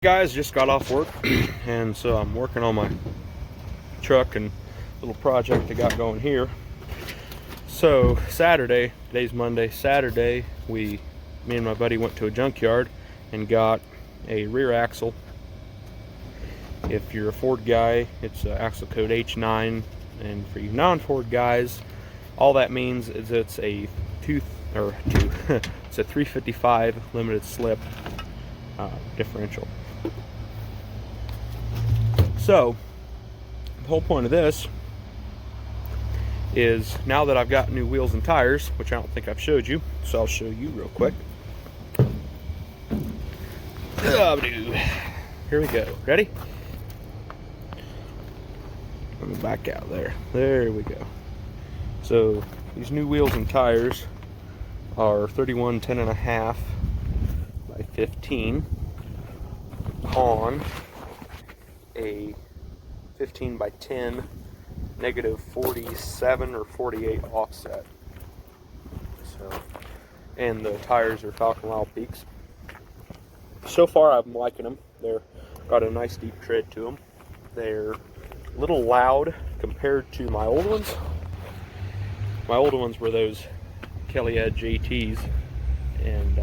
Guys, just got off work and so I'm working on my truck and little project I got going here. So Saturday, today's Monday, Saturday me and my buddy went to a junkyard and got a rear axle. If you're a Ford guy, it's axle code H9, and for you non-Ford guys, all that means is it's a it's a 355 limited slip differential. So the whole point of this is, now that I've got new wheels and tires, which I don't think I've showed you, so I'll show you real quick. Here we go. Ready? Let me back out there. There we go. So these new wheels and tires are 31 10.5 by 15 on a 15 by 10 negative 47 or 48 offset. So, and the tires are Falcon Wild Peaks. So far I'm liking them. They're got a nice deep tread to them. They're a little loud compared to my old ones. My old ones were those Kelly Edge ATs, and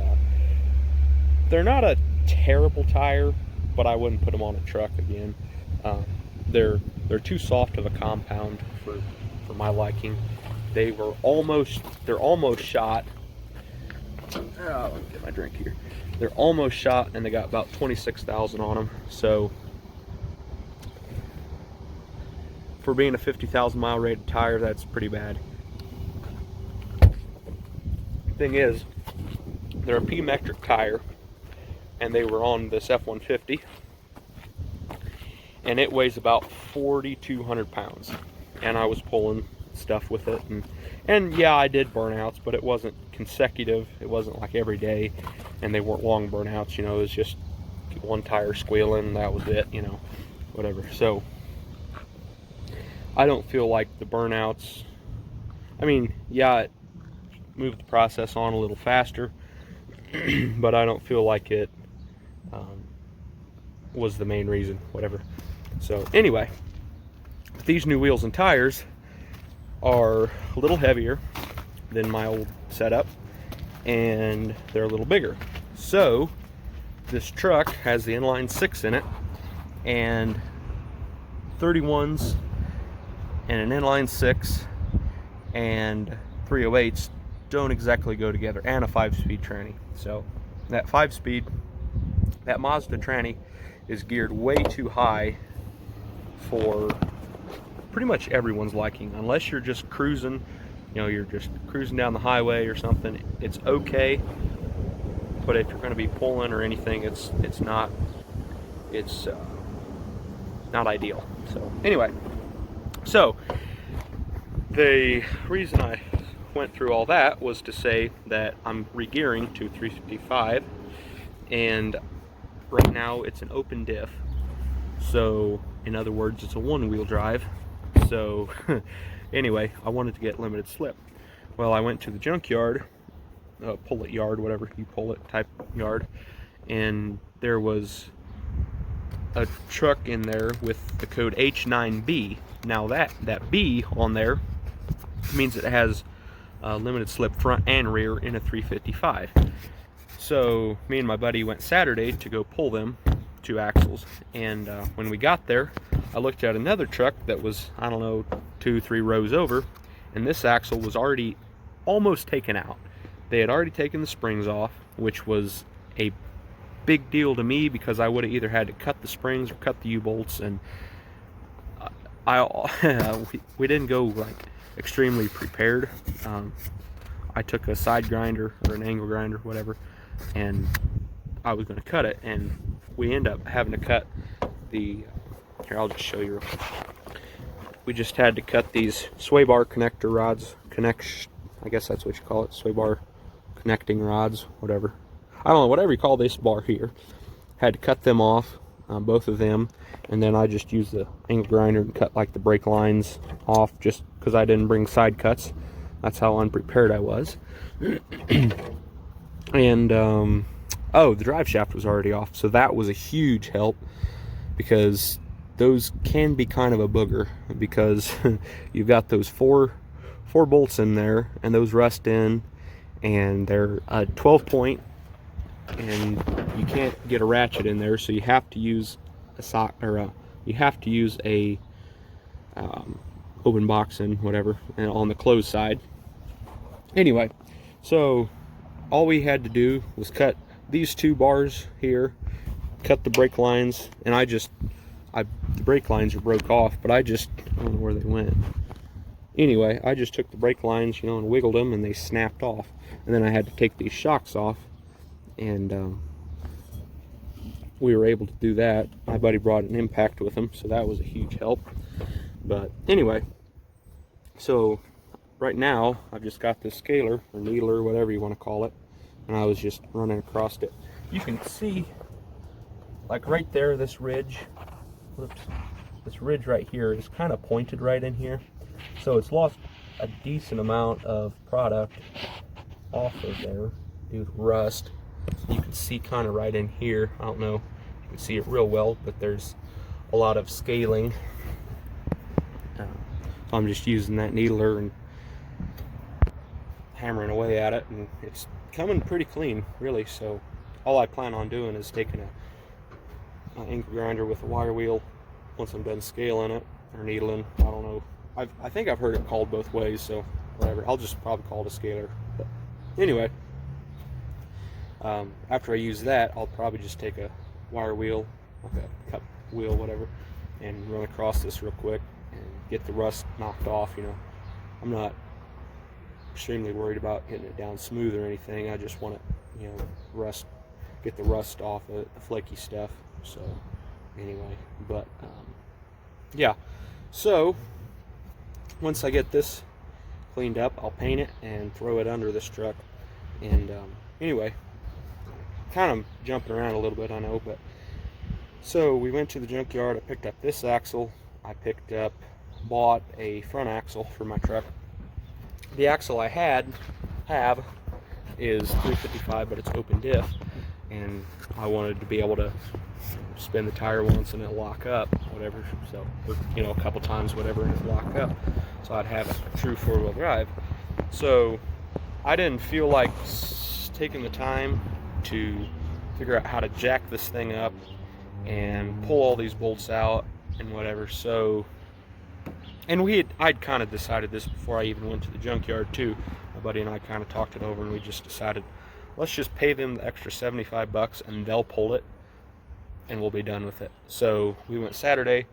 they're not a terrible tire, but I wouldn't put them on a truck again. They're too soft of a compound for my liking. They're almost shot. Oh, let me get my drink here. They're almost shot, and they got about 26,000 on them. So for being a 50,000 mile rated tire, that's pretty bad. Thing is, they're a P-metric tire, and they were on this F-150, and it weighs about 4,200 pounds, and I was pulling stuff with it, and yeah, I did burnouts, but it wasn't consecutive. It wasn't like every day, and they weren't long burnouts. You know, it was just one tire squealing, that was it, you know, whatever. So I don't feel like the burnouts, I mean, yeah, it moved the process on a little faster, but I don't feel like it was the main reason, whatever. So anyway, these new wheels and tires are a little heavier than my old setup, and they're a little bigger. So this truck has the inline 6 in it, and 31s and an inline 6 and 308s don't exactly go together, and a 5-speed tranny. So that 5-speed, that Mazda tranny is geared way too high for pretty much everyone's liking. Unless you're just cruising, you know, you're just cruising down the highway or something, it's okay. But if you're going to be pulling or anything, it's not ideal. So anyway, so the reason I went through all that was to say that I'm re-gearing to 355, and right now it's an open diff. So in other words, it's a one-wheel drive. So anyway, I wanted to get limited slip. Well, I went to the junkyard, pull-it yard, whatever you pull it type yard, and there was a truck in there with the code H9B. Now that B on there means it has limited slip front and rear in a 355. So me and my buddy went Saturday to go pull them 2 axles, and when we got there, I looked at another truck that was, I don't know, 2-3 rows over, and this axle was already almost taken out. They had already taken the springs off, which was a big deal to me because I would have either had to cut the springs or cut the U-bolts, and we didn't go like extremely prepared. I took a side grinder or an angle grinder, whatever, and I was going to cut it, and we end up having to cut the, here, I'll just show you real quick. We just had to cut these sway bar connector rods, I guess that's what you call it, sway bar connecting rods, whatever. I don't know, whatever you call this bar here. Had to cut them off, both of them, and then I just used the angle grinder and cut like the brake lines off, just because I didn't bring side cuts. That's how unprepared I was. And Oh, the drive shaft was already off, so that was a huge help, because those can be kind of a booger, because you've got those four bolts in there, and those rust in, and they're a 12 point, and you can't get a ratchet in there, so you have to use a sock, or you have to use a open box and whatever, and on the closed side. Anyway, so all we had to do was cut these two bars here, cut the brake lines, and the brake lines are broke off, but I don't know where they went. Anyway, I just took the brake lines, you know, and wiggled them, and they snapped off. And then I had to take these shocks off, and we were able to do that. My buddy brought an impact with him, so that was a huge help. But anyway, so right now I've just got this scaler, or needler, whatever you want to call it, and I was just running across it. You can see, like right there, this ridge, whoops, this ridge right here is kind of pointed right in here, so it's lost a decent amount of product off of there due to rust. You can see kind of right in here, I don't know if you can see it real well, but there's a lot of scaling. So I'm just using that needler and hammering away at it, and it's coming pretty clean, really. So all I plan on doing is taking an ink grinder with a wire wheel once I'm done scaling it, or needling, I don't know. I think I've heard it called both ways, so whatever. I'll just probably call it a scaler. But anyway, after I use that, I'll probably just take a wire wheel, like a cup wheel, whatever, and run across this real quick and get the rust knocked off. You know, I'm not extremely worried about getting it down smooth or anything. I just want it, you know, get the rust off of the flaky stuff. So anyway, but yeah, so once I get this cleaned up, I'll paint it and throw it under this truck. And anyway, kind of jumping around a little bit, I know, but so we went to the junkyard. I picked up this axle. I bought a front axle for my truck. The axle I have is 355, but it's open diff, and I wanted to be able to spin the tire once and it'll lock up, whatever, so, you know, a couple times, whatever, and it'll lock up, so I'd have a true four-wheel drive. So I didn't feel like taking the time to figure out how to jack this thing up and pull all these bolts out and whatever. So, and I'd kind of decided this before I even went to the junkyard too. My buddy and I kind of talked it over, and we just decided, let's just pay them the extra 75 bucks and they'll pull it, and we'll be done with it. So we went Saturday,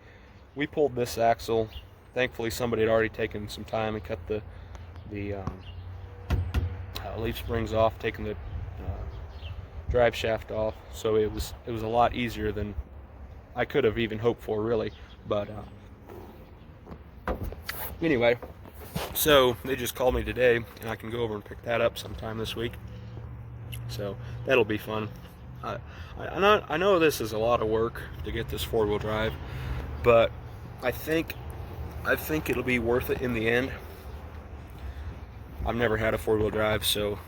we pulled this axle. Thankfully somebody had already taken some time and cut the leaf springs off, taken the drive shaft off, so it was a lot easier than I could have even hoped for, really. But anyway, so they just called me today, and I can go over and pick that up sometime this week, so that'll be fun. I know this is a lot of work to get this four-wheel drive, but I think it'll be worth it in the end. I've never had a four-wheel drive, so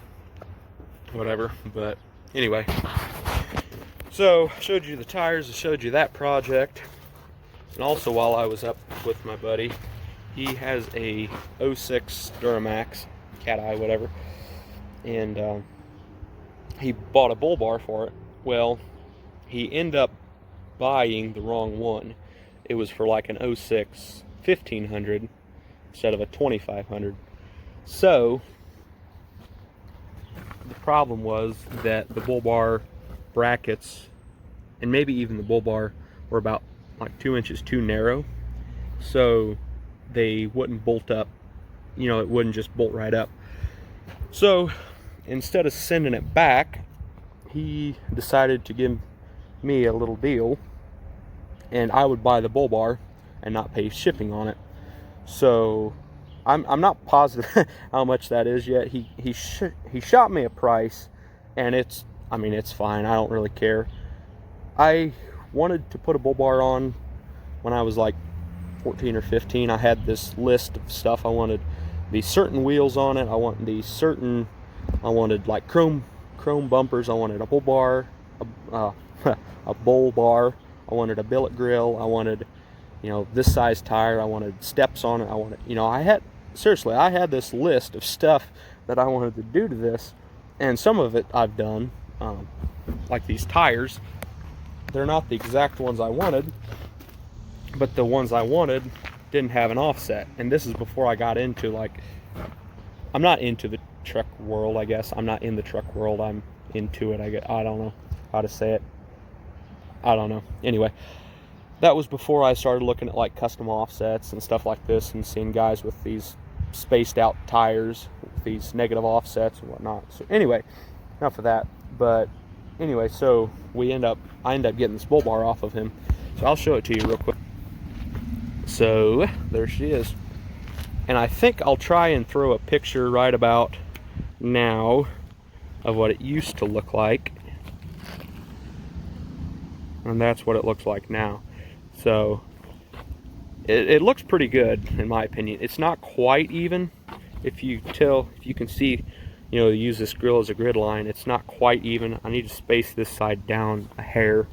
whatever. But anyway, so I showed you the tires, I showed you that project, and also while I was up with my buddy, he has a 06 Duramax, cat eye, whatever, and he bought a bull bar for it. Well, he ended up buying the wrong one. It was for like an 06 1500 instead of a 2500. So the problem was that the bull bar brackets, and maybe even the bull bar, were about like 2 inches too narrow, so they wouldn't bolt up, you know, it wouldn't just bolt right up. So instead of sending it back, he decided to give me a little deal, and I would buy the bull bar and not pay shipping on it. So I'm not positive how much that is yet. He shot me a price, and it's fine. I don't really care. I wanted to put a bull bar on when I was like 14 or 15. I had this list of stuff. I wanted these certain wheels on it. I wanted like chrome chrome bumpers. I wanted a bull bar, a bull bar. I wanted a billet grill. I wanted, you know, this size tire. I wanted steps on it. I wanted, you know, I had this list of stuff that I wanted to do to this, and some of it I've done, like these tires. They're not the exact ones I wanted, but the ones I wanted didn't have an offset. And this is before I got into, like, I'm not into the truck world, I guess. I'm not in the truck world. I'm into it. I don't know how to say it. I don't know. Anyway, that was before I started looking at like custom offsets and stuff like this, and seeing guys with these spaced out tires with these negative offsets and whatnot. So anyway, enough of that. But anyway, so I end up getting this bull bar off of him. So I'll show it to you real quick. So there she is. And I think I'll try and throw a picture right about now of what it used to look like. And that's what it looks like now. So it looks pretty good, in my opinion. It's not quite even. If you can see, you know, use this grill as a grid line, it's not quite even. I need to space this side down a hair.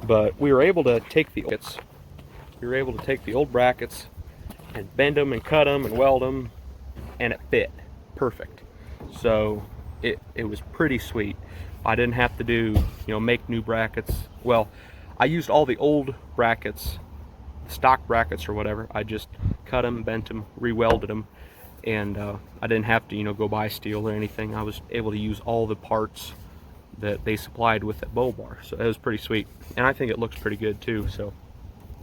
But we were able to take the old brackets and bend them and cut them and weld them, and it fit perfect. So it was pretty sweet. I didn't have to do, you know, make new brackets. Well, I used all the old brackets, stock brackets or whatever. I just cut them, bent them, re-welded them, and I didn't have to, you know, go buy steel or anything. I was able to use all the parts that they supplied with that bull bar. So it was pretty sweet, and I think it looks pretty good too. So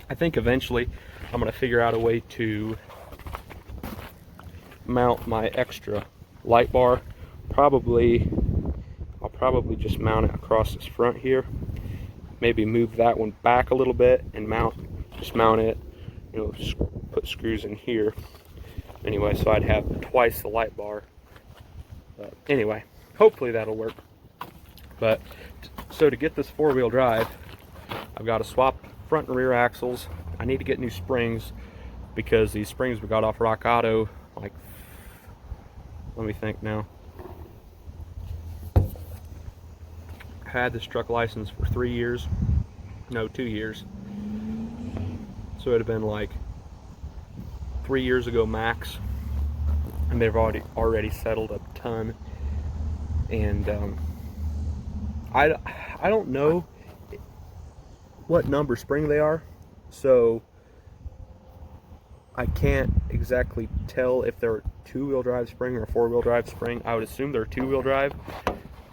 I think eventually I'm gonna figure out a way to mount my extra light bar. I'll probably just mount it across this front here. Maybe move that one back a little bit and just mount it, you know, just put screws in here. Anyway, so I'd have twice the light bar. But anyway, hopefully that'll work. But so to get this four-wheel drive, I've got to swap front and rear axles. I need to get new springs, because these springs we got off Rock Auto, like, let me think now. Had this truck license for 2 years, so it'd have been like 3 years ago max, and they've already settled a ton. And I don't know what number spring they are, so I can't exactly tell if they're two-wheel drive spring or four-wheel drive spring. I would assume they're two-wheel drive,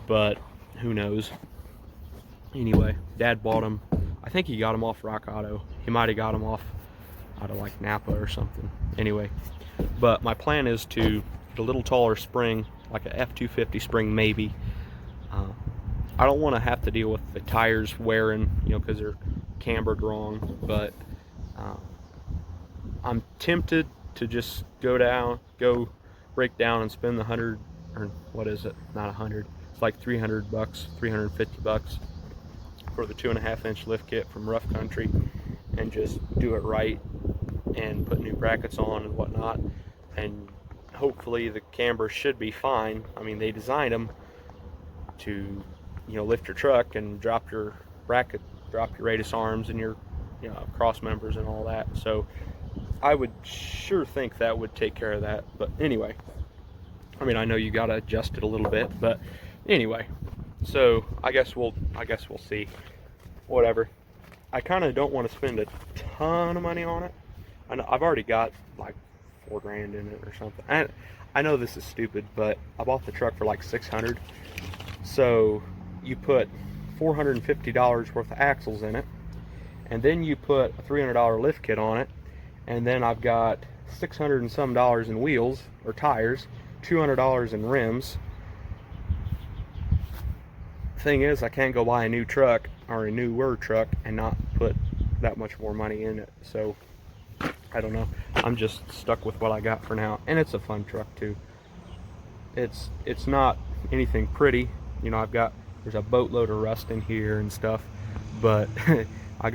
but who knows. Anyway, Dad bought them. I think he got them off Rock Auto. He might have got them out of like Napa or something. Anyway, but my plan is to get a little taller spring, like a F250 spring maybe. I don't want to have to deal with the tires wearing, you know, because they're cambered wrong. But I'm tempted to just go break down and spend the 100, or what is it? Not 100. It's like $300, $350 for the 2.5-inch lift kit from Rough Country, and just do it right and put new brackets on and whatnot. And hopefully the camber should be fine. I mean, they designed them to, you know, lift your truck and drop your bracket, drop your radius arms and your, you know, cross members and all that. So I would sure think that would take care of that. But anyway, I mean, I know you gotta adjust it a little bit, but anyway, so I guess we'll see. Whatever. I kind of don't want to spend a ton of money on it. I know I've already got like $4 grand in it or something. I know this is stupid, but I bought the truck for like $600. So you put $450 worth of axles in it, and then you put a $300 lift kit on it, and then I've got $600 and some in wheels or tires, $200 in rims. Thing is, I can't go buy a new truck or a newer truck and not put that much more money in it. So I don't know, I'm just stuck with what I got for now. And it's a fun truck too. It's not anything pretty, you know. There's a boatload of rust in here and stuff, but I'll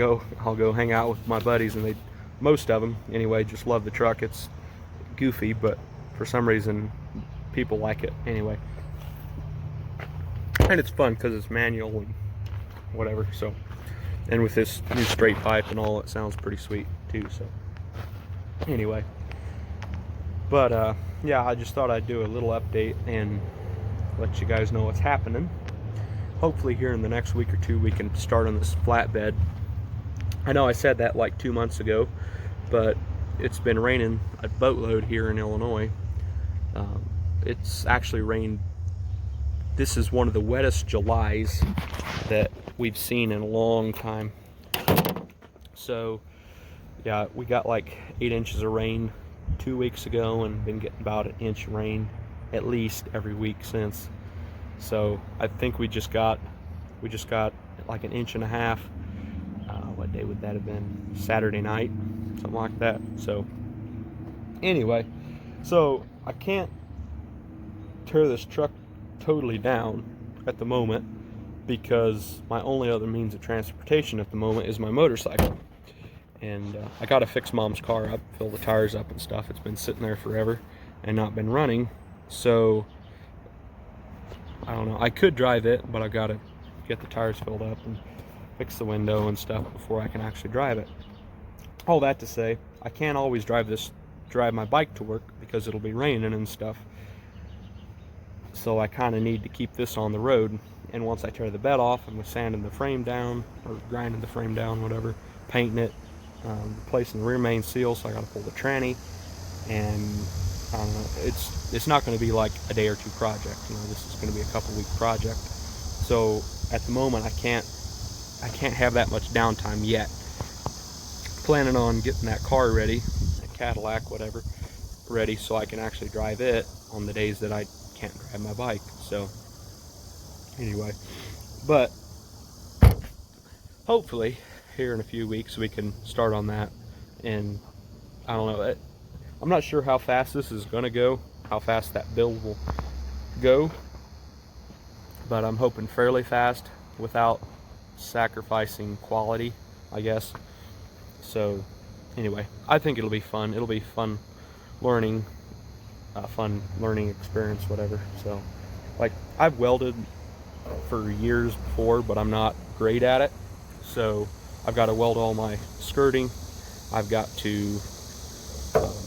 go hang out with my buddies, and most of them anyway, just love the truck. It's goofy, but for some reason people like it anyway. And it's fun because it's manual and whatever. So, and with this new straight pipe and all, it sounds pretty sweet too. So anyway, but yeah, I just thought I'd do a little update and let you guys know what's happening. Hopefully here in the next week or two we can start on this flatbed. I know I said that like 2 months ago, but it's been raining a boatload here in Illinois. It's actually rained. This is one of the wettest Julys that we've seen in a long time. So yeah, we got like 8 inches of rain 2 weeks ago and been getting about an inch of rain at least every week since. So I think we just got like 1.5 inches. What day would that have been? Saturday night, something like that. So anyway, so I can't tear this truck totally down at the moment because my only other means of transportation at the moment is my motorcycle. And I gotta fix Mom's car up, fill the tires up and stuff. It's been sitting there forever and not been running. So I don't know, I could drive it, but I gotta get the tires filled up and fix the window and stuff before I can actually drive it. All that to say, I can't always drive my bike to work because it'll be raining and stuff. So I kind of need to keep this on the road. And once I tear the bed off, I'm sanding the frame down, or grinding the frame down, whatever, painting it, replacing the rear main seal, so I gotta pull the tranny. And I don't know, it's not going to be like a day or two project. You know, this is going to be a couple week project. So at the moment I can't have that much downtime yet. Planning on getting that car ready, a Cadillac, whatever, ready so I can actually drive it on the days that I can't drive my bike. So anyway, but hopefully here in a few weeks we can start on that. And I don't know, I'm not sure how fast this is going to go, how fast that build will go, but I'm hoping fairly fast without sacrificing quality, I guess. So anyway, I think it'll be fun. It'll be fun learning experience, whatever. So like, I've welded for years before, but I'm not great at it. So I've got to weld all my skirting. I've got to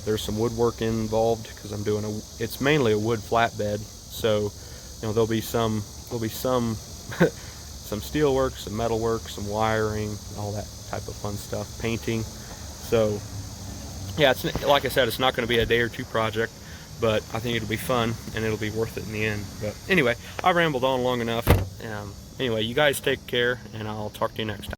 there's some woodwork involved because I'm doing it's mainly a wood flatbed. So you know, there'll be some some steel work, some metal work, some wiring, all that type of fun stuff, painting. So yeah, it's, like I said, it's not going to be a day or two project, but I think it'll be fun and it'll be worth it in the end. But anyway, I rambled on long enough. Anyway, you guys take care, and I'll talk to you next time.